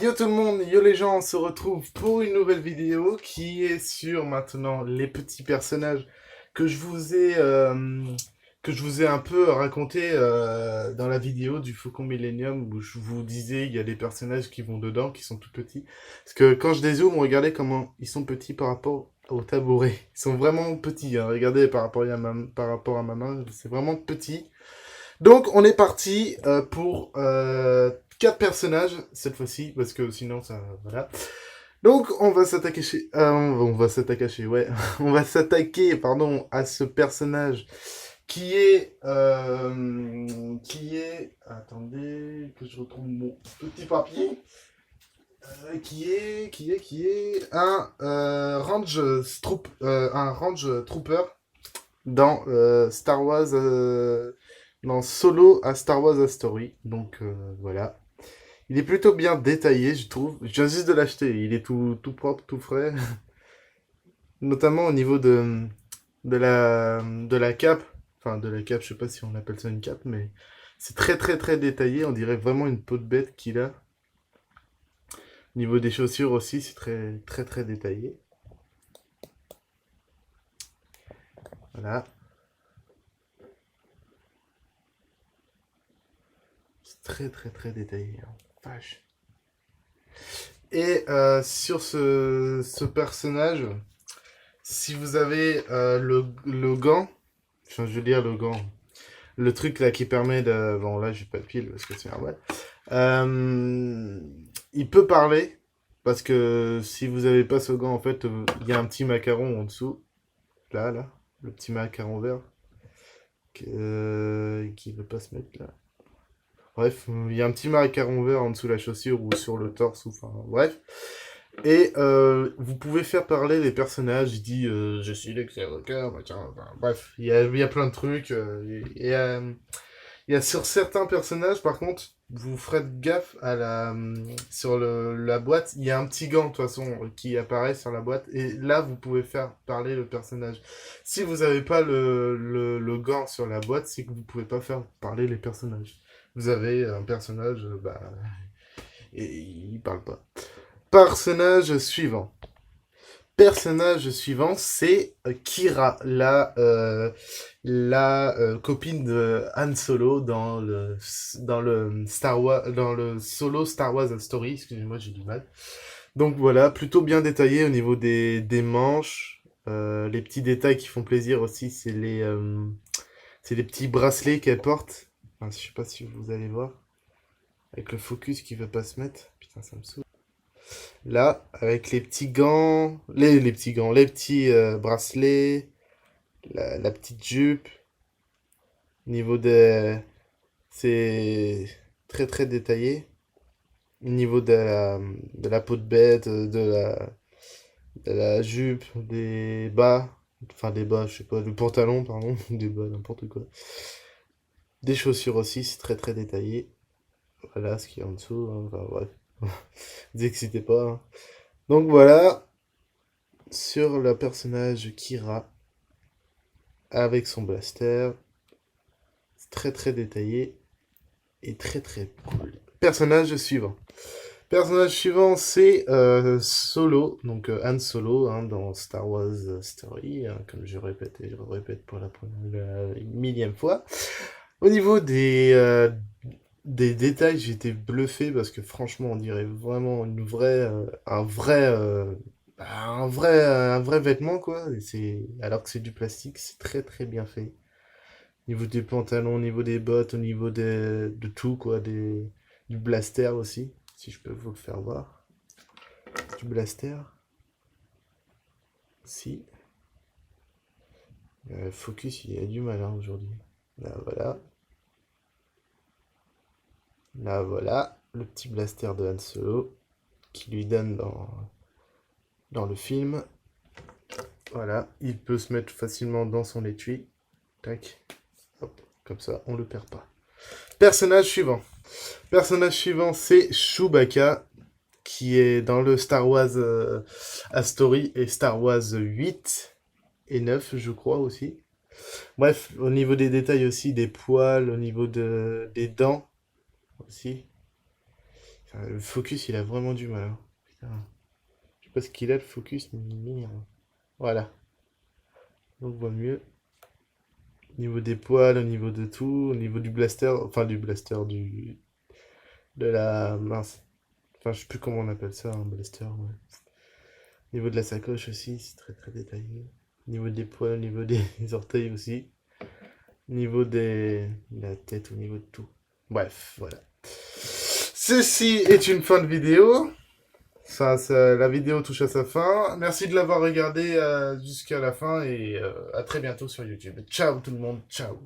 Yo tout le monde, yo les gens, on se retrouve pour une nouvelle vidéo qui est sur maintenant les petits personnages que je vous ai que je vous ai un peu raconté dans la vidéo du Faucon Millenium où je vous disais il y a des personnages qui vont dedans qui sont tout petits parce que quand je dézoome, regardez comment ils sont petits par rapport au tabouret. Ils sont vraiment petits, hein. Regardez par rapport à ma main, c'est vraiment petit. Donc, on est parti pour quatre personnages cette fois-ci, parce que sinon, ça, voilà. Donc, on va s'attaquer on va s'attaquer, ouais. On va s'attaquer, pardon, à ce personnage attendez, que je retrouve mon petit papier. Qui est un range trooper dans Star Wars, dans Solo à Star Wars A Story. Donc voilà. Il est plutôt bien détaillé, je trouve. Je viens juste de l'acheter. Il est tout propre, tout frais. Notamment au niveau de la cape. Enfin, de la cape, je sais pas si on appelle ça une cape, mais c'est très très très détaillé. On dirait vraiment une peau de bête qu'il a. Au niveau des chaussures aussi, c'est très très très détaillé. Voilà. C'est très très très détaillé, hein. Vache. Et sur ce personnage, si vous avez le gant, enfin, je veux dire le gant, le truc là qui permet de... Bon, là, j'ai pas de pile parce que c'est normal. Euh, il peut parler, parce que si vous avez pas ce gant, en fait, il y a un petit macaron en dessous. Là, le petit macaron vert, qui veut pas se mettre là. Bref, il y a un petit macaron vert en dessous de la chaussure ou sur le torse, ou enfin, bref. Et vous pouvez faire parler les personnages. Il dit je suis l'ex-avocat, machin, enfin, bref, il y a plein de trucs. Il y a sur certains personnages, par contre, vous ferez gaffe à sur la boîte. Il y a un petit gant, de toute façon, qui apparaît sur la boîte. Et là, vous pouvez faire parler le personnage. Si vous n'avez pas le gant sur la boîte, c'est que vous pouvez pas faire parler les personnages. Vous avez un personnage, bah, et il parle pas. Personnage suivant. Personnage suivant, c'est Kira, la copine de Han Solo dans le Star Wars, dans le solo Star Wars Story. Excusez-moi, j'ai du mal. Donc voilà, plutôt bien détaillé au niveau des manches. Les petits détails qui font plaisir aussi, c'est les petits bracelets qu'elle porte. Enfin, je sais pas si vous allez voir. Avec le focus qui veut pas se mettre. Putain, ça me saoule. Là, avec les petits gants, les petits gants, les petits bracelets, la petite jupe, niveau des... C'est très très détaillé. Au niveau de la peau de bête, de la jupe, des bas, enfin des bas, je sais pas, du pantalon, pardon, des bas, n'importe quoi. Des chaussures aussi, c'est très très détaillé. Voilà ce qu'il y a en dessous, hein, enfin bref. Vous excitez pas, hein. Donc voilà, sur le personnage Kira, avec son blaster. C'est très très détaillé et très très cool. Personnage suivant. Personnage suivant, c'est Solo, donc Han Solo, hein, dans Star Wars Story, hein, comme je répète et je répète pour la millième fois. Au niveau des détails, j'étais bluffé parce que franchement, on dirait vraiment un vrai vêtement, quoi. Alors que c'est du plastique, c'est très très bien fait. Au niveau des pantalons, au niveau des bottes, au niveau de tout, quoi. Du blaster aussi, si je peux vous le faire voir. Du blaster, si. Focus, il a du mal, hein, aujourd'hui. Là, voilà. Là, voilà. Le petit blaster de Han Solo qui lui donne dans le film. Voilà. Il peut se mettre facilement dans son étui. Tac. Hop. Comme ça, on le perd pas. Personnage suivant. Personnage suivant, c'est Chewbacca, qui est dans le Star Wars A Story et Star Wars 8 et 9, je crois aussi. Bref, au niveau des détails aussi, des poils, au niveau des dents aussi. Le focus, il a vraiment du mal, hein. Putain. Je sais pas ce qu'il a, le focus, mais il m'énerve. Voilà. On voit mieux. Au niveau des poils, au niveau de tout, au niveau du blaster, enfin du blaster, de la mince. Enfin, je sais plus comment on appelle ça, un blaster, ouais. Au niveau de la sacoche aussi, c'est très très détaillé. Au niveau des poils, au niveau des orteils aussi. Au niveau de la tête, au niveau de tout. Bref, voilà. Ceci est une fin de vidéo. La vidéo touche à sa fin. Merci de l'avoir regardé jusqu'à la fin et à très bientôt sur YouTube. Ciao tout le monde, ciao.